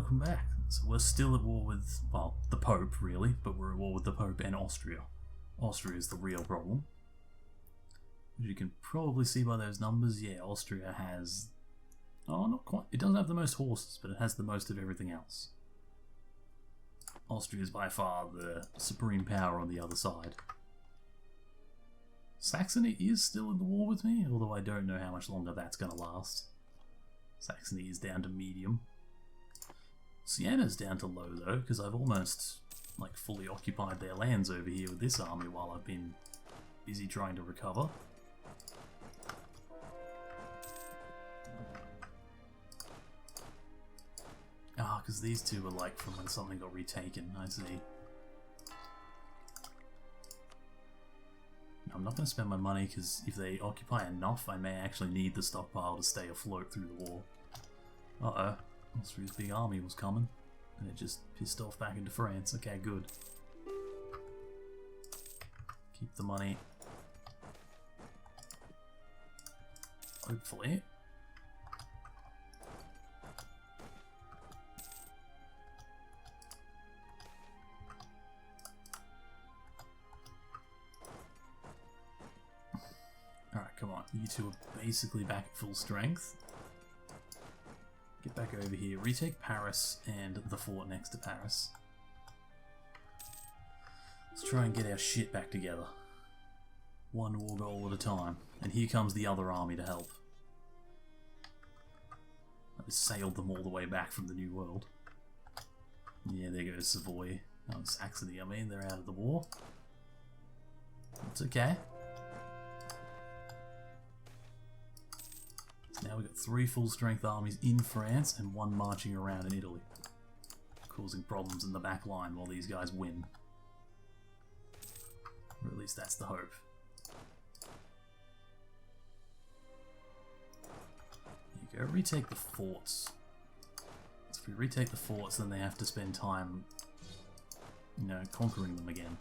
welcome back. So we're still at war with, well, the Pope, really, but we're at war with the Pope and Austria. Austria is the real problem. As you can probably see by those numbers, yeah, Austria has... Oh, not quite. It doesn't have the most horses, but it has the most of everything else. Austria is by far the supreme power on the other side. Saxony is still in the war with me, although I don't know how much longer that's going to last. Saxony is down to medium. Siena's down to low though, because I've almost like fully occupied their lands over here with this army while I've been busy trying to recover. Ah, because these two were like from when something got retaken, I see. No, I'm not going to spend my money because if they occupy enough, I may actually need the stockpile to stay afloat through the war. Uh-oh. Austria's big army was coming, and it just pissed off back into France. Okay, good. Keep the money. Hopefully. Alright, come on. You two are basically back at full strength. Get back over here, retake Paris and the fort next to Paris. Let's try and get our shit back together. One war goal at a time. And here comes the other army to help. I just sailed them all the way back from the New World. Yeah, there goes Savoy. Oh, Saxony, I mean, they're out of the war. It's okay. Now we've got 3 full-strength armies in France and 1 marching around in Italy, causing problems in the back line while these guys win. Or at least that's the hope. There you go, retake the forts. So if we retake the forts, then they have to spend time, you know, conquering them again.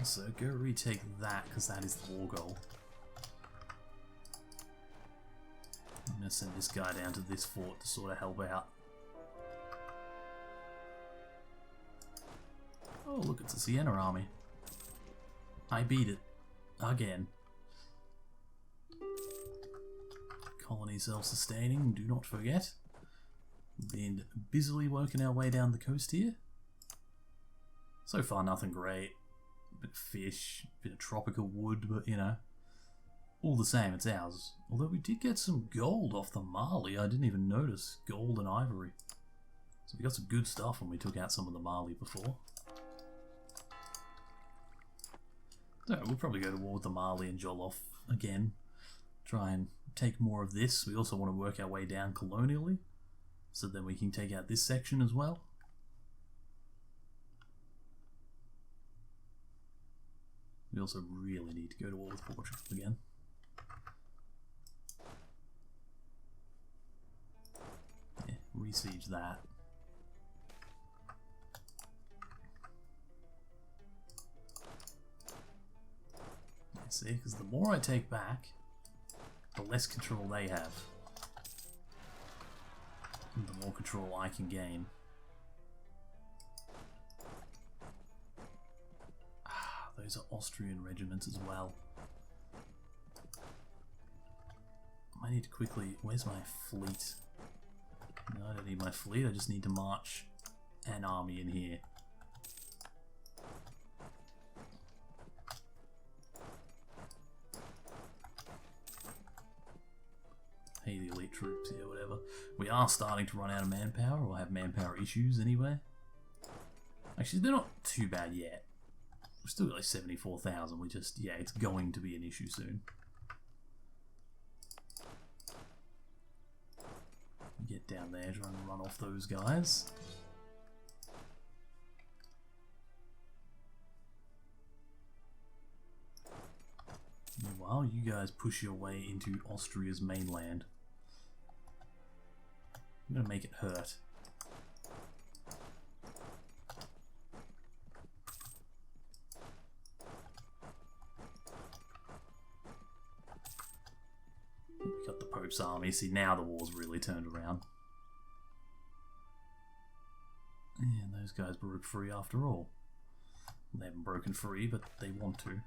So go retake that, because that is the war goal. I'm going to send this guy down to this fort to sort of help out. Oh, look, it's a Siena army. I beat it. Again. Colony self-sustaining, do not forget. We've been busily working our way down the coast here. So far, nothing great. A bit of fish, a bit of tropical wood, but you know, all the same, it's ours. Although we did get some gold off the Mali, I didn't even notice. Gold and ivory. So we got some good stuff when we took out some of the Mali before. So we'll probably go to war with the Mali and Jollof again. Try and take more of this. We also want to work our way down colonially, so then we can take out this section as well. We also really need to go to war with Portugal again. Yeah, re-siege that. Yeah, see, because the more I take back, the less control they have. And the more control I can gain. Those are Austrian regiments as well. I need to quickly... Where's my fleet? No, I don't need my fleet. I just need to march an army in here. Hey, the elite troops, yeah, whatever. We are starting to run out of manpower, or have manpower issues anyway. Actually, they're not too bad yet. We've still got like 74,000, we just, yeah, it's going to be an issue soon. Get down there, try and run off those guys. Meanwhile, you guys push your way into Austria's mainland. I'm gonna make it hurt. Pope's army. See, now the war's really turned around. And those guys broke free after all. They haven't broken free, but they want to.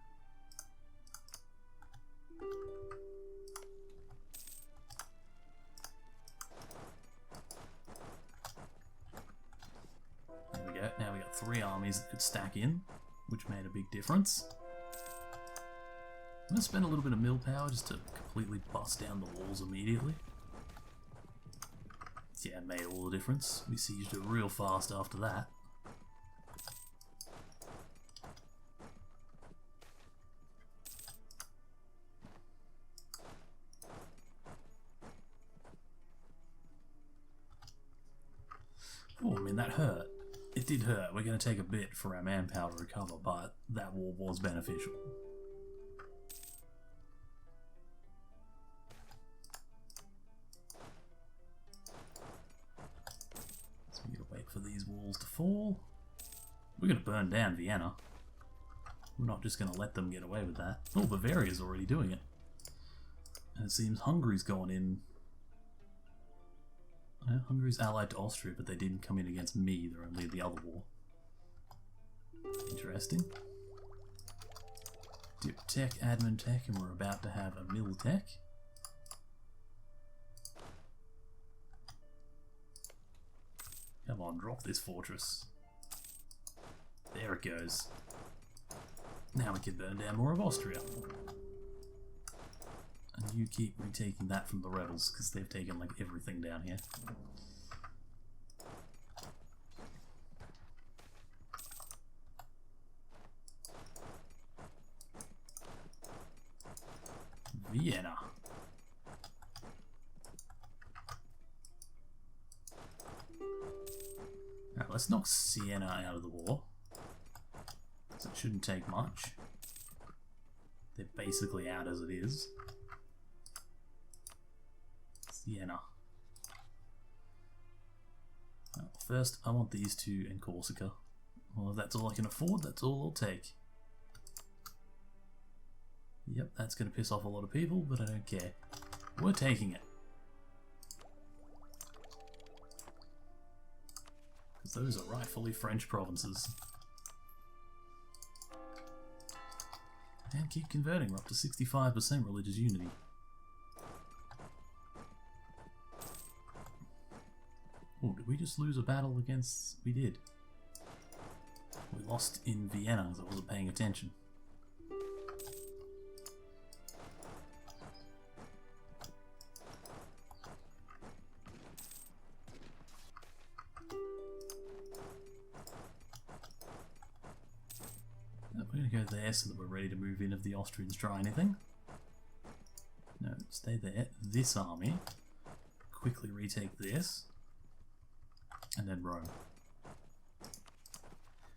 There we go. Now we got 3 armies that could stack in, which made a big difference. I'm going to spend a little bit of mill power just to completely bust down the walls immediately. Yeah, it made all the difference. We sieged it real fast after that. Oh, I mean, that hurt. It did hurt. We're going to take a bit for our manpower to recover, but that war was beneficial. So we gotta wait for these walls to fall. We're going to burn down Vienna. We're not just going to let them get away with that. Oh, Bavaria's already doing it. And it seems Hungary's gone in. Hungary's allied to Austria, but they didn't come in against me. They're only in the other war. Interesting. Dip tech, admin tech, and we're about to have a mill tech. Come on, drop this fortress. There it goes. Now we can burn down more of Austria. And you keep retaking that from the rebels, because they've taken like everything down here. Vienna. Now let's knock Siena out of the war. So it shouldn't take much. They're basically out as it is. Siena. Well, first, I want these 2 in Corsica. Well, if that's all I can afford, that's all I'll take. Yep, that's going to piss off a lot of people, but I don't care. We're taking it. Because those are rightfully French provinces. And keep converting, we're up to 65% religious unity. Oh, did we just lose a battle against... We did. We lost in Vienna because I wasn't paying attention. We're going to go there so that we're ready to move in if the Austrians try anything. No, stay there. This army. Quickly retake this. And then Rome.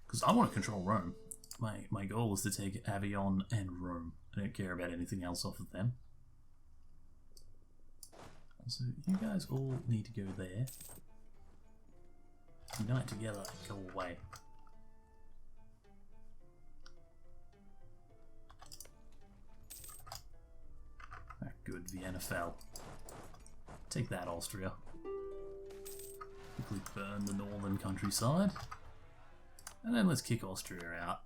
Because I want to control Rome. My goal is to take Avignon and Rome. I don't care about anything else off of them. So you guys all need to go there. Unite together and go away. Ah, good, Vienna fell. Take that, Austria. Quickly burn the northern countryside. And then let's kick Austria out.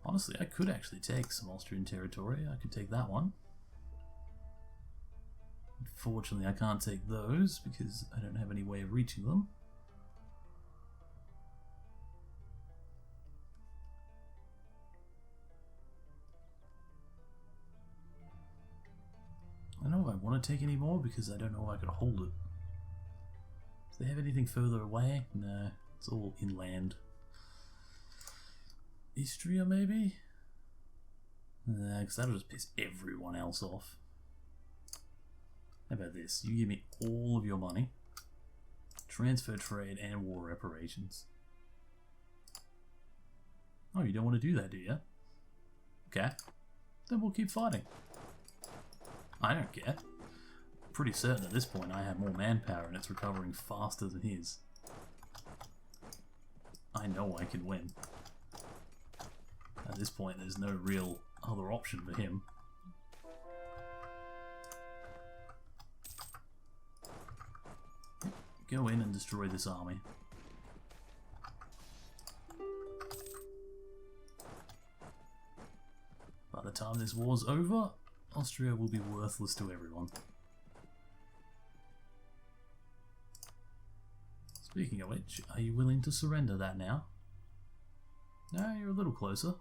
Honestly, I could actually take some Austrian territory. I could take that one. Unfortunately, I can't take those because I don't have any way of reaching them. I don't know if I want to take any more because I don't know if I could hold it. Do they have anything further away? No, it's all inland. Istria, maybe? Because that'll just piss everyone else off. How about this? You give me all of your money, transfer trade, and war reparations. Oh, you don't want to do that, do you? Okay. Then we'll keep fighting. I don't care. Pretty certain at this point I have more manpower and it's recovering faster than his. I know I can win. At this point there's no real other option for him. go in and destroy this army. By the time this war's over, Austria will be worthless to everyone. Speaking of which, are you willing to surrender that now? No, you're a little closer.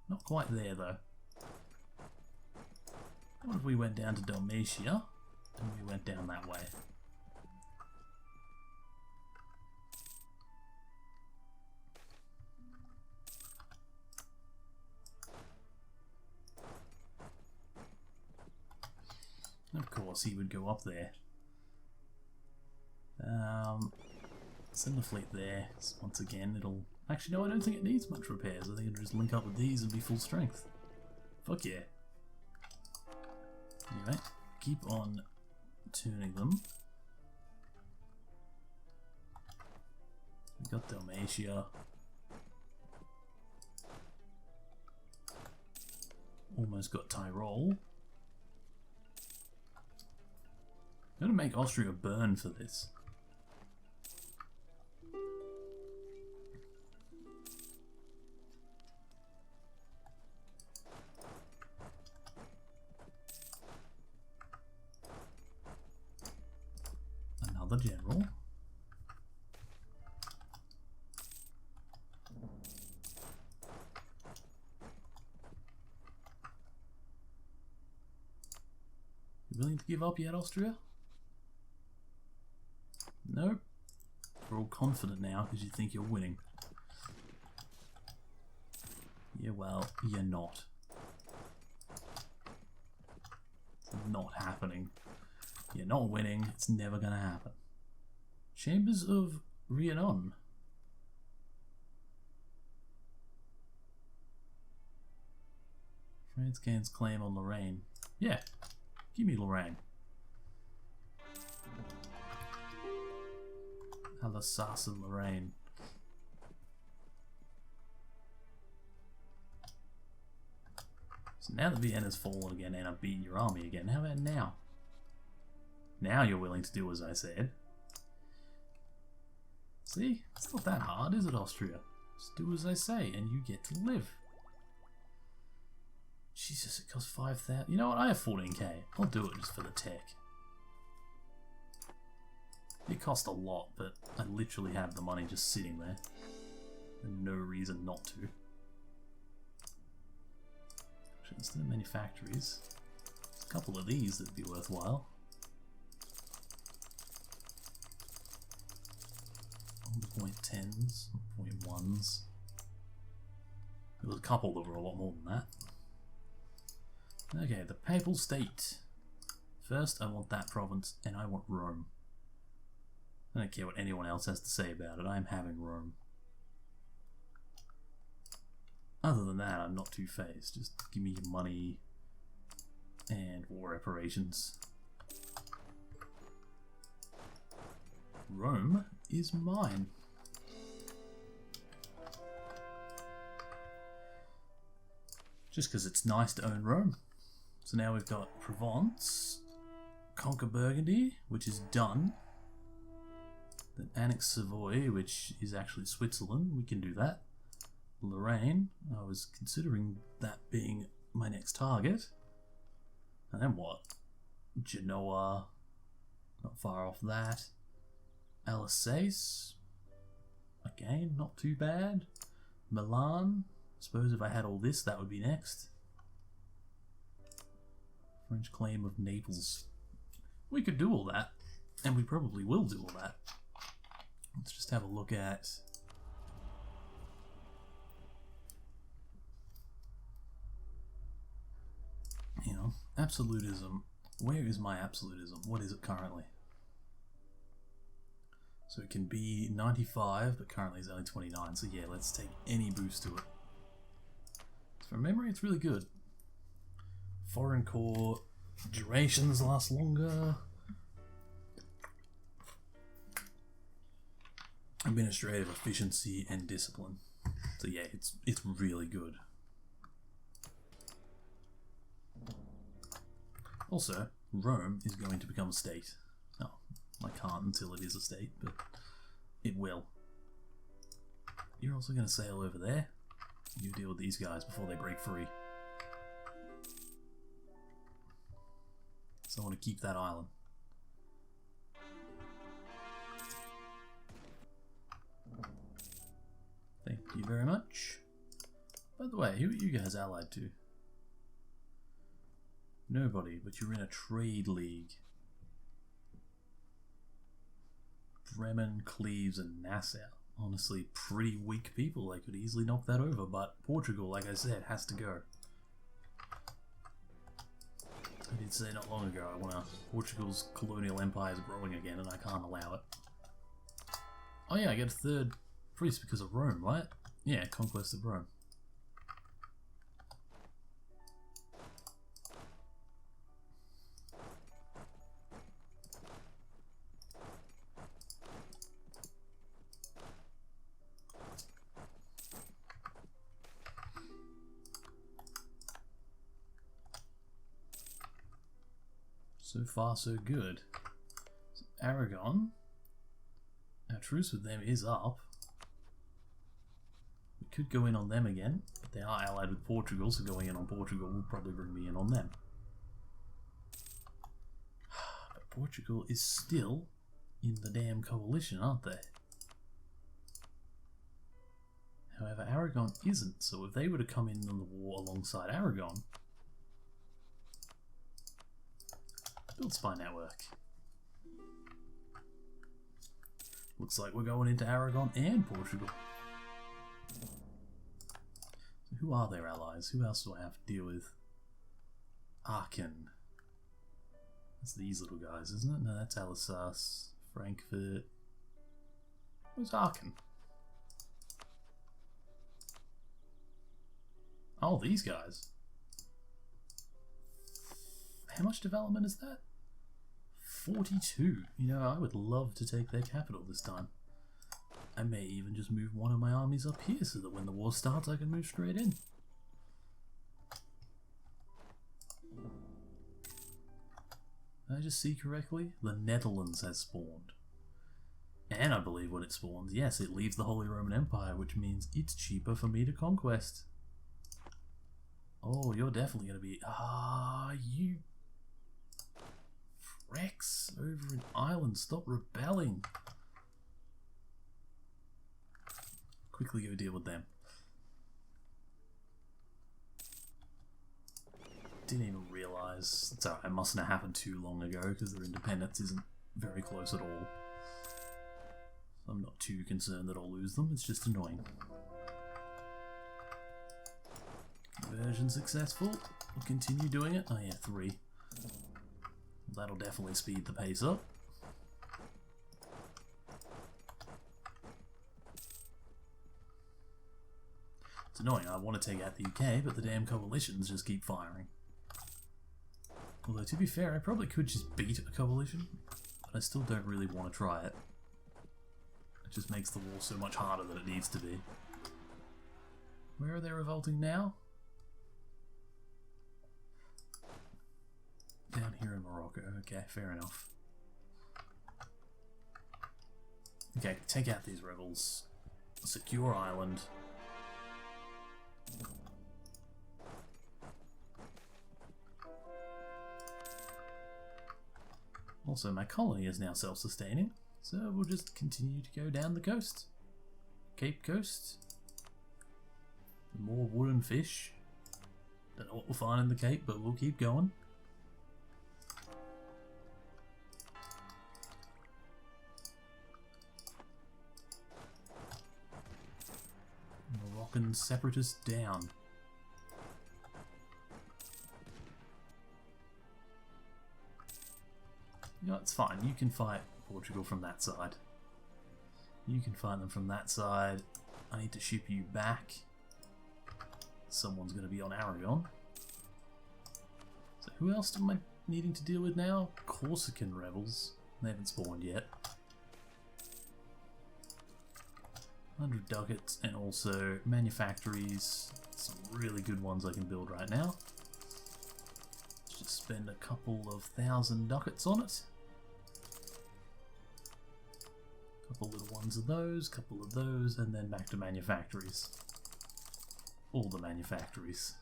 Not quite there though. What if we went down to Dalmatia and we went down that way? Of course he would go up there. Send the fleet there. Once again, it'll... Actually, no, I don't think it needs much repairs. I think it'll just link up with these and be full strength. Fuck yeah. Anyway, keep on tuning them. We got Dalmatia. Almost got Tyrol. I'm gonna make Austria burn for this. Another general. You willing to give up yet, Austria? Nope. You're all confident now because you think you're winning. Yeah, well, you're not. It's not happening. You're not winning. It's never gonna happen. Chambers of Rhiannon. France gains claim on Lorraine. Yeah, give me Lorraine. Alsace and Lorraine. So now that Vienna's fallen again and I've beaten your army again, how about now? Now you're willing to do as I said. See? It's not that hard, is it, Austria? Just do as I say and you get to live. Jesus, it costs 5,000. You know what? I have 14k. I'll do it just for the tech. It cost a lot, but I literally have the money just sitting there. And no reason not to. Actually, instead of manufactories, a couple of these that'd be worthwhile. .10s, .1s. There was a couple that were a lot more than that. Okay, the Papal State. First, I want that province, and I want Rome. I don't care what anyone else has to say about it, I'm having Rome. Other than that, I'm not too phased. Just give me your money and war reparations. Rome is mine. Just because it's nice to own Rome. So now we've got Provence, conquer Burgundy, which is done. Then annex Savoy, which is actually Switzerland. We can do that. Lorraine, I was considering that being my next target. And then what? Genoa, not far off that. Alsace, again, not too bad. Milan, I suppose if I had all this, that would be next. French claim of Naples. We could do all that, and we probably will do all that. Let's just have a look at... You know, absolutism. Where is my absolutism? What is it currently? So it can be 95, but currently it's only 29. So yeah, let's take any boost to it. From memory, it's really good. Foreign core durations last longer. Administrative efficiency and discipline. So yeah, it's really good. Also, Rome is going to become a state. Oh, I can't until it is a state, but it will. You're also going to sail over there. You deal with these guys before they break free. So I want to keep that island. Thank you very much. By the way, who are you guys allied to? Nobody, but you're in a trade league. Bremen, Cleves, and Nassau. Honestly, pretty weak people. They could easily knock that over, but Portugal, like I said, has to go. I did say not long ago, Portugal's colonial empire is growing again, and I can't allow it. Oh yeah, I get a third priest because of Rome, right? Yeah, conquest of Rome. So far, so good. So Aragon, our truce with them is up. We could go in on them again, but they are allied with Portugal, so going in on Portugal will probably bring me in on them. But Portugal is still in the damn coalition, aren't they? However, Aragon isn't, so if they were to come in on the war alongside Aragon, build spy network. Looks like we're going into Aragon and Portugal. So who are their allies? Who else do I have to deal with? Aachen. That's these little guys, isn't it? No, that's Alsace, Frankfurt. Where's Aachen? Oh, these guys. How much development is that? 42. You know, I would love to take their capital this time. I may even just move one of my armies up here so that when the war starts I can move straight in. Did I just see correctly? The Netherlands has spawned. And I believe when it spawns, yes, it leaves the Holy Roman Empire, which means it's cheaper for me to conquest. Oh, you're definitely going to be... you... Rex over in Ireland, stop rebelling. Quickly go deal with them. Didn't even realise. It's alright, it mustn't have happened too long ago because their independence isn't very close at all. I'm not too concerned that I'll lose them, it's just annoying. Conversion successful. We'll continue doing it. Oh yeah, 3. That'll definitely speed the pace up. It's annoying, I want to take out the UK, but the damn coalitions just keep firing. Although, to be fair, I probably could just beat a coalition, but I still don't really want to try it. It just makes the war so much harder than it needs to be. Where are they revolting now? Down here in Morocco. Okay, fair enough. Okay, take out these rebels. Secure Ireland. Also, my colony is now self-sustaining, so we'll just continue to go down the coast. Cape Coast. More wood and fish. Don't know what we'll find in the Cape, but we'll keep going. Moroccan separatists down. You know, it's fine. You can fight Portugal from that side. You can fight them from that side. I need to ship you back. Someone's going to be on Aragon. So who else am I needing to deal with now? Corsican rebels. They haven't spawned yet. 100 ducats and also manufactories. Some really good ones I can build right now. Let's just spend a couple of 1,000 ducats on it. Couple little ones of those, couple of those, and then back to manufactories. All the manufactories.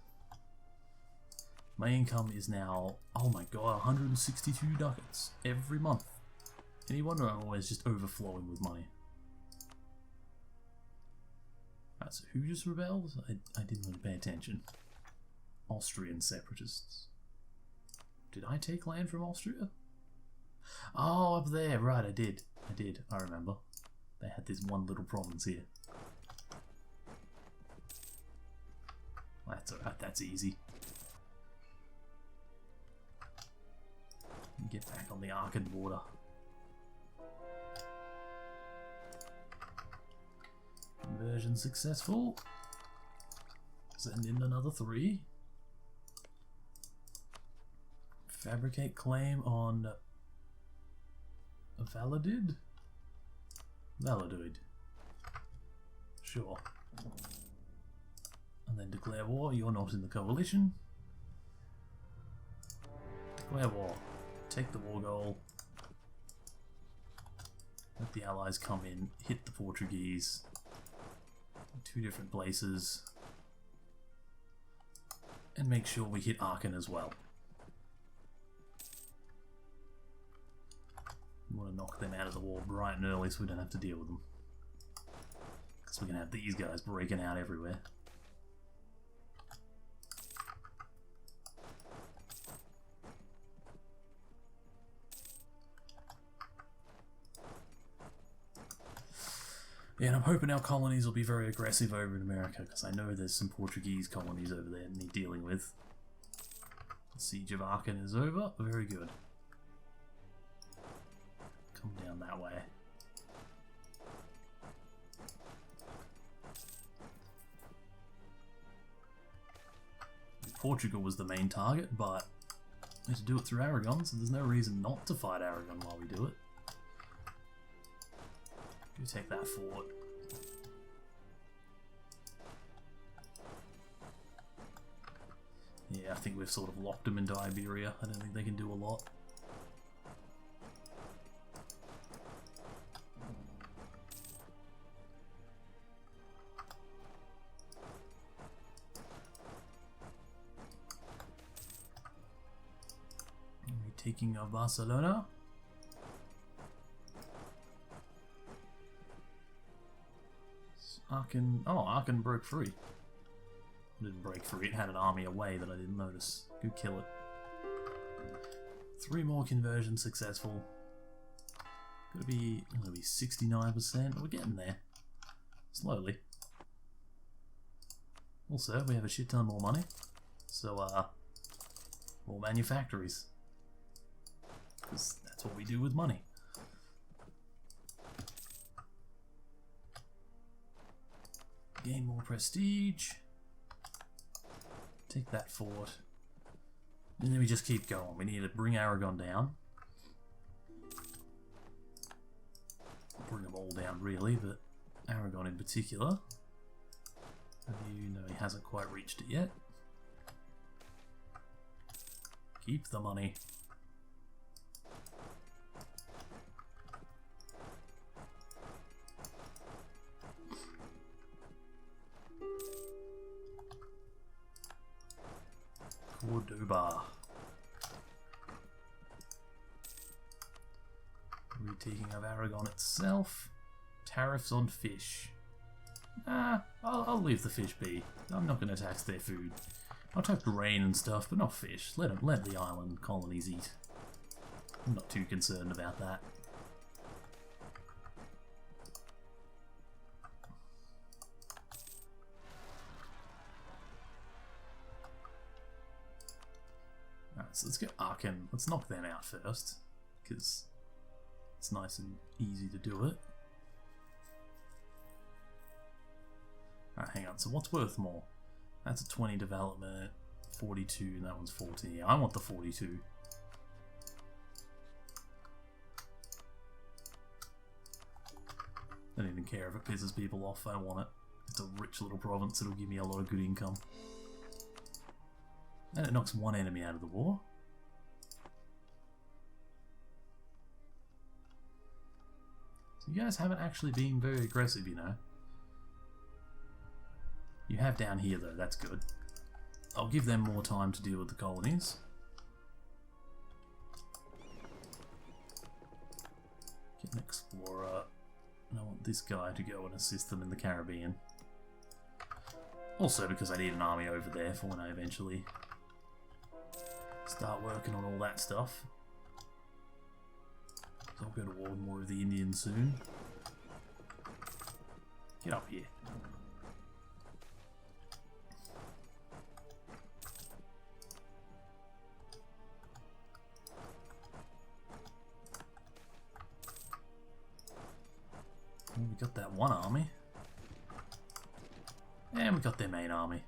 My income is now, oh my god, 162 ducats every month. Any wonder I'm always just overflowing with money. Right, so who just rebelled? I didn't really pay attention. Austrian separatists. Did I take land from Austria? Oh, up there, right, I did, I remember. They had this one little province here. That's alright, that's easy. Get back on the Aachen border. Conversion successful. Send in another 3. Fabricate claim on Validid? Validoid. Sure. And then declare war. You're not in the coalition. Declare war. Take the war goal. Let the allies come in. Hit the Portuguese. 2 different places. And make sure we hit Aachen as well. We want to knock them out of the war bright and early so we don't have to deal with them. Because we're going to have these guys breaking out everywhere. Yeah, and I'm hoping our colonies will be very aggressive over in America, because I know there's some Portuguese colonies over there that need dealing with. The siege of Aachen is over. Very good. Come down that way. Portugal was the main target, but we had to do it through Aragon, so there's no reason not to fight Aragon while we do it. Go take that fort. Yeah, I think we've sort of locked them into Iberia. I don't think they can do a lot. Taking of Barcelona. Aachen broke free. It didn't break free, it had an army away that I didn't notice. Go kill it. 3 more conversions successful. Gonna be 69%. We're getting there. Slowly. Also, we have a shit ton more money. So, more manufactories. Because that's what we do with money. Gain more prestige. Take that fort. And then we just keep going. We need to bring Aragon down. Bring them all down really, but Aragon in particular. You know he hasn't quite reached it yet. Keep the money. Cordoba. Retaking of Aragon itself. Tariffs on fish. I'll leave the fish be. I'm not going to tax their food. I'll tax grain and stuff, but not fish. Let the island colonies eat. I'm not too concerned about that. Alright, so let's get Aachen. Let's knock them out first, because it's nice and easy to do it. Alright, hang on. So what's worth more? That's a 20 development, 42, and that one's 40. Yeah, I want the 42. I don't even care if it pisses people off. I want it. It's a rich little province. It'll give me a lot of good income. And it knocks one enemy out of the war. So you guys haven't actually been very aggressive, you know. You have down here though, that's good. I'll give them more time to deal with the colonies. Get an explorer. And I want this guy to go and assist them in the Caribbean. Also because I need an army over there for when I eventually start working on all that stuff. So I'll go to war with more of the Indians soon. Get up here. Well, we got that one army. And we got their main army.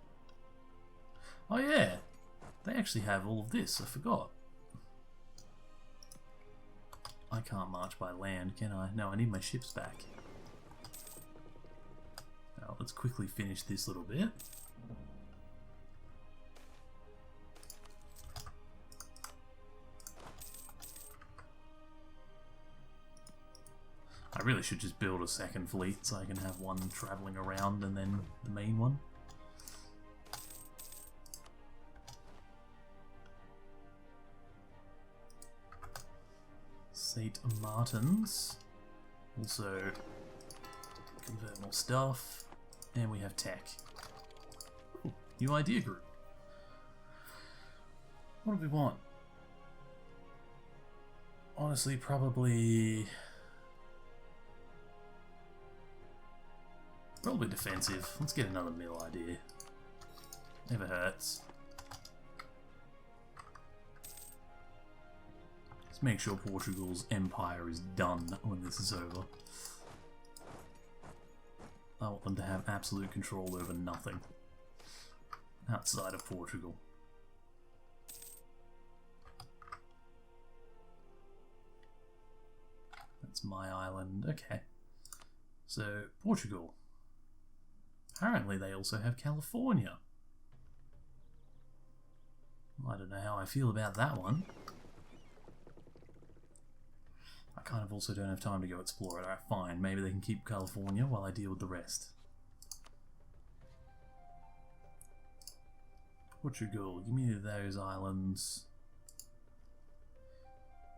Oh yeah! They actually have all of this, I forgot. I can't march by land, can I? No, I need my ships back. Now, let's quickly finish this little bit. I really should just build a second fleet so I can have one travelling around and then the main one. St. Martin's. Also, convert more stuff. And we have tech. Ooh, new idea group. What do we want? Honestly, probably defensive. Let's get another mill idea. Never hurts. Let's make sure Portugal's empire is done when this is over. I want them to have absolute control over nothing outside of Portugal. That's my island. Okay. So, Portugal. Apparently they also have California. I don't know how I feel about that one. I kind of also don't have time to go explore it. Alright, fine. Maybe they can keep California while I deal with the rest. Portugal, give me those islands.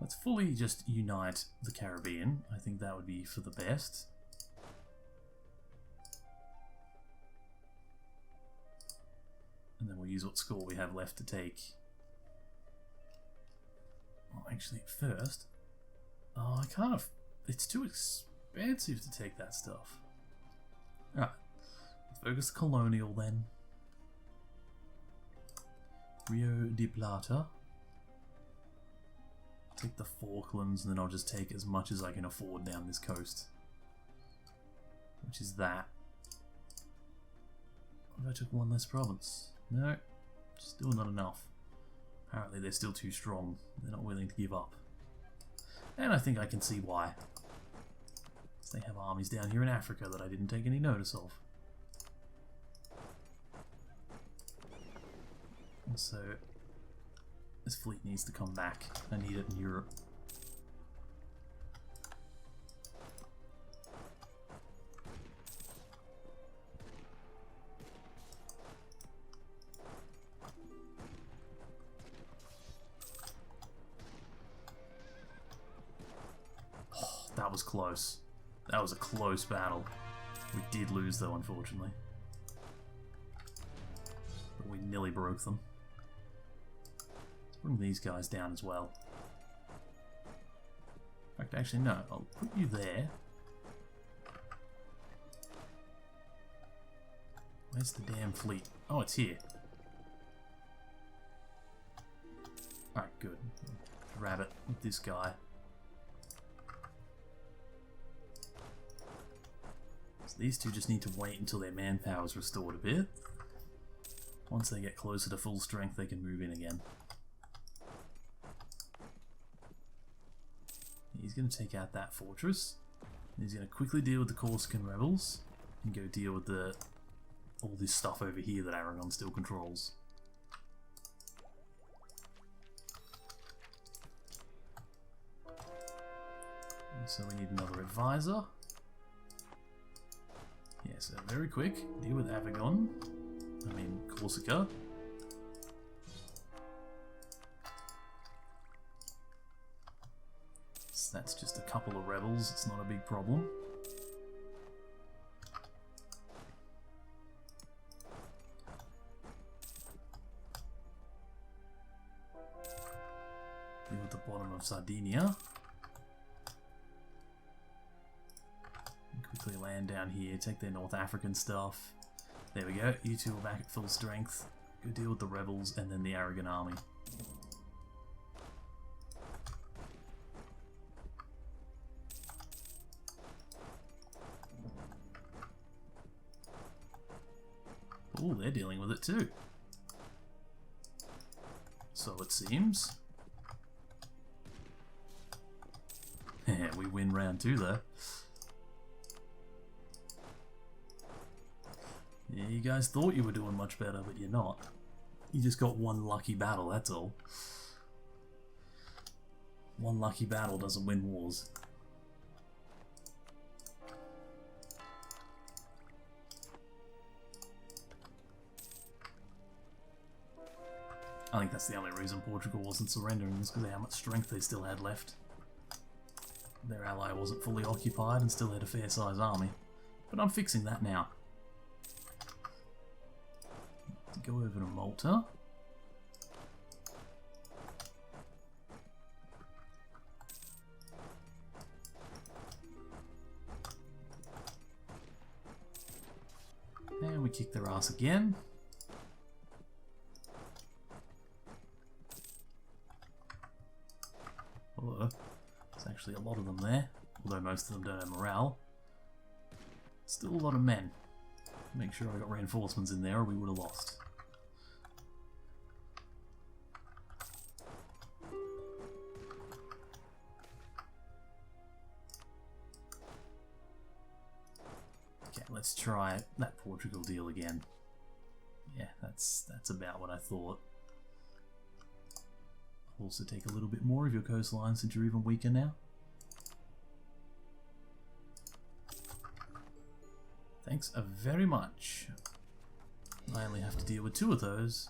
Let's fully just unite the Caribbean. I think that would be for the best. And then we'll use what score we have left to take. Well, actually, first... Oh, I can't... It's too expensive to take that stuff. Alright. Let's focus colonial then. Rio de Plata. Take the Falklands, and then I'll just take as much as I can afford down this coast. Which is that. What if I took one less province? No, still not enough. Apparently they're still too strong. They're not willing to give up. And I think I can see why. Because they have armies down here in Africa that I didn't take any notice of. And so, this fleet needs to come back. I need it in Europe. That was close. That was a close battle. We did lose though, unfortunately. But we nearly broke them. Let's bring these guys down as well. In fact, actually no, I'll put you there. Where's the damn fleet? Oh, it's here. Alright, good. Grab it with this guy. These two just need to wait until their manpower is restored a bit. Once they get closer to full strength, they can move in again. He's going to take out that fortress. He's going to quickly deal with the Corsican rebels and go deal with all this stuff over here that Aragon still controls. So we need another advisor. Yeah, so very quick. Deal with Avignon. I mean, Corsica. So that's just a couple of rebels. It's not a big problem. Deal with the bottom of Sardinia. Quickly land down here, take their North African stuff. There we go, you two are back at full strength. Go deal with the rebels and then the Aragon army. Oh, they're dealing with it too. So it seems. Yeah, we win round 2 there. Yeah, you guys thought you were doing much better, but you're not. You just got one lucky battle, that's all. One lucky battle doesn't win wars. I think that's the only reason Portugal wasn't surrendering, is because of how much strength they still had left. Their ally wasn't fully occupied and still had a fair-sized army. But I'm fixing that now. Go over to Malta. And we kick their ass again. Although, there's actually a lot of them there, although most of them don't have morale. Still a lot of men. Make sure I got reinforcements in there or we would have lost. Okay, let's try that Portugal deal again. Yeah, that's about what I thought. I'll also take a little bit more of your coastline since you're even weaker now. Thanks very much. I only have to deal with 2 of those,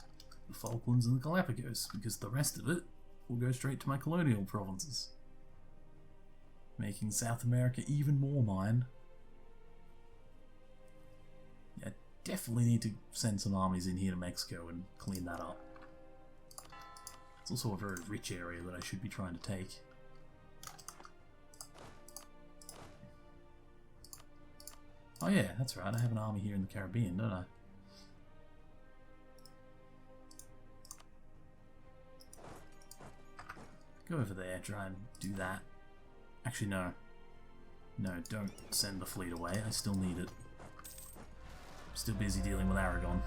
the Falklands and the Galapagos, because the rest of it will go straight to my colonial provinces. Making South America even more mine. Yeah, definitely need to send some armies in here to Mexico and clean that up. It's also a very rich area that I should be trying to take. Oh yeah, that's right, I have an army here in the Caribbean, don't I? Go over there, try and do that. Actually, no. No, don't send the fleet away, I still need it. I'm still busy dealing with Aragon.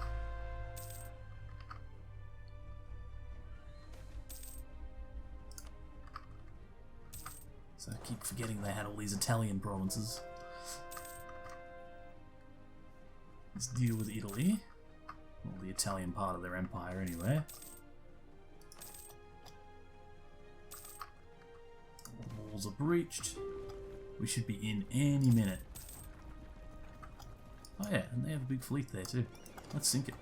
So I keep forgetting they had all these Italian provinces. Let's deal with Italy. Well, the Italian part of their empire, anyway. The walls are breached. We should be in any minute. Oh yeah, and they have a big fleet there too. Let's sink it.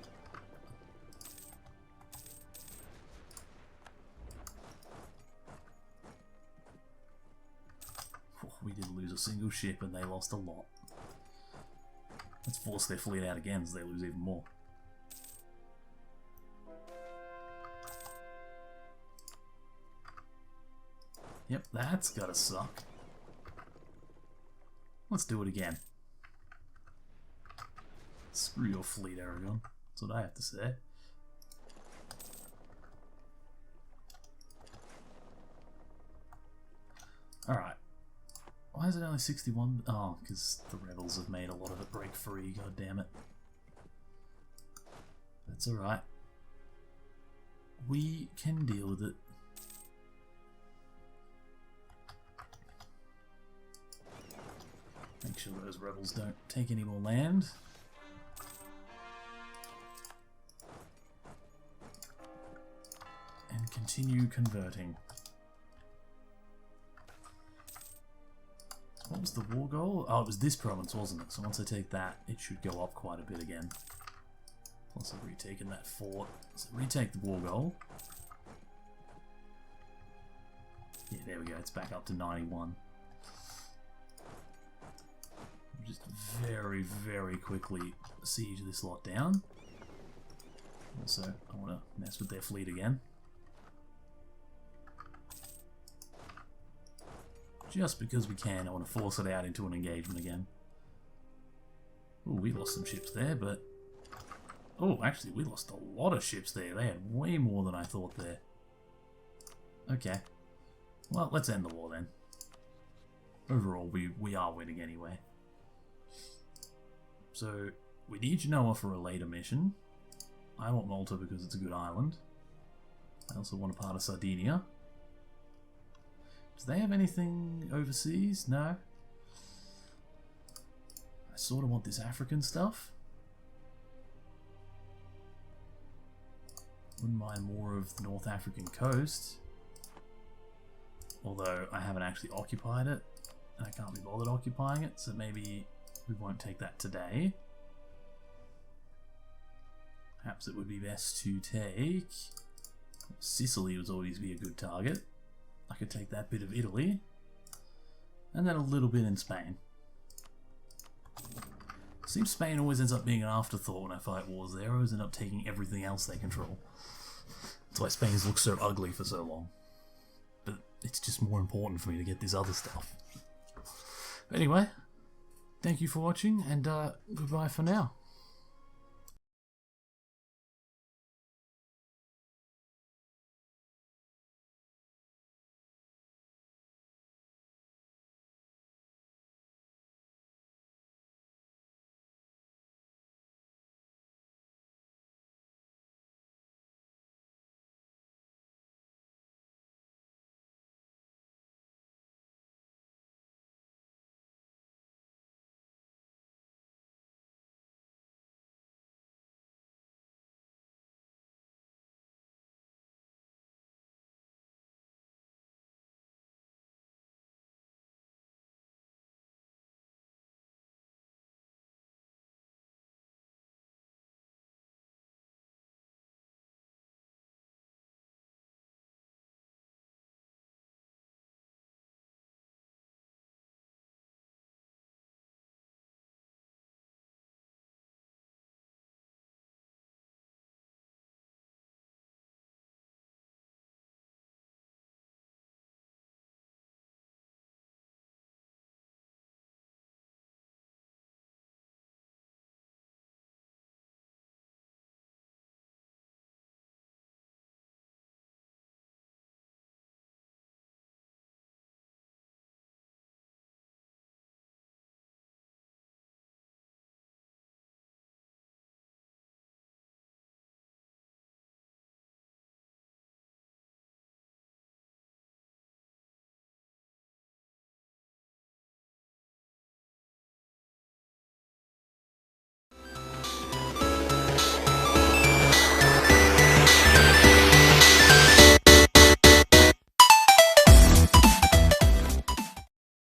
Oh, we didn't lose a single ship and they lost a lot. Let's force their fleet out again so they lose even more. Yep, that's gotta suck. Let's do it again. Screw your fleet, Aragon. That's what I have to say. Alright. Why is it only 61? Oh, because the rebels have made a lot of it break free, god damn it. That's alright. We can deal with it. Make sure those rebels don't take any more land. And continue converting. What was the war goal? Oh, it was this province, wasn't it? So once I take that, it should go up quite a bit again. Plus I've retaken that fort. So retake the war goal. Yeah, there we go. It's back up to 91. Just very, very quickly siege this lot down. Also, I want to mess with their fleet again. Just because we can, I want to force it out into an engagement again. Oh, we lost some ships there, but... Oh, actually, we lost a lot of ships there. They had way more than I thought there. Okay. Well, let's end the war then. Overall, we are winning anyway. So, we need Genoa for a later mission. I want Malta because it's a good island. I also want a part of Sardinia. Do they have anything overseas? No. I sort of want this African stuff. Wouldn't mind more of the North African coast. Although I haven't actually occupied it, and I can't be bothered occupying it, so maybe we won't take that today. Perhaps it would be best to take... Sicily would always be a good target. I could take that bit of Italy, and then a little bit in Spain. Seems Spain always ends up being an afterthought when I fight wars there. I always end up taking everything else they control. That's why Spain's looked so ugly for so long. But it's just more important for me to get this other stuff. Anyway, thank you for watching, and goodbye for now.